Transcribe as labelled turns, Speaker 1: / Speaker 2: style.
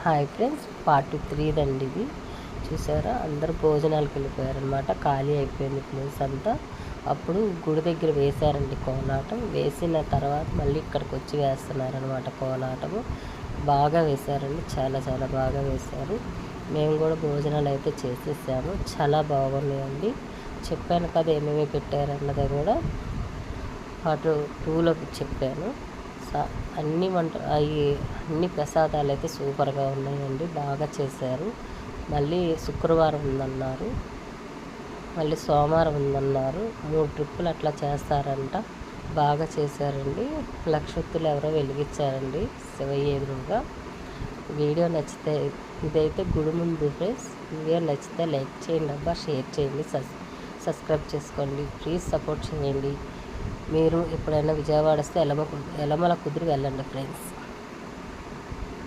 Speaker 1: Hi friends, part 3 దండి ఇది. చూసారా, అందరూ భోజనాలకు వెళ్ళిపోయారనమాట. ఖాళీ అయిపోయింది ప్లేస్ అంతా. అప్పుడు గుడి దగ్గర వేశారండి కోలాటం. వేసిన తర్వాత మళ్ళీ ఇక్కడికి వచ్చి వేస్తున్నారనమాట కోలాటము. బాగా వేశారండి, చాలా చాలా బాగా వేశారు. మేము కూడా భోజనాలు అయితే చేసేసాము. చాలా బాగున్నాయండి. చెప్పాను కదా ఏమేమి పెట్టారన్నది కూడా పార్ట్ 2లో చెప్పాను. అన్ని అన్ని ప్రసాదాలు అయితే సూపర్గా ఉన్నాయండి. బాగా చేశారు. మళ్ళీ శుక్రవారం ఉందన్నారు, మళ్ళీ సోమవారం ఉందన్నారు. 3 ట్రిప్పులు అట్లా చేస్తారంట. బాగా చేశారండి. లక్షొత్తులు ఎవరో వెలిగించారండి శివయ్య ఎదురుగా. వీడియో నచ్చితే, ఇదైతే గుడి ముందు ఫ్రెండ్స్. వీడియో నచ్చితే లైక్ చేయండి అబ్బా, షేర్ చేయండి, సబ్స్క్రైబ్ చేసుకోండి. ప్లీజ్ సపోర్ట్ చేయండి. మీరు ఎప్పుడైనా విజయవాడ వస్తే ఎలమల కుదిరి వెళ్ళండి ఫ్రెండ్స్.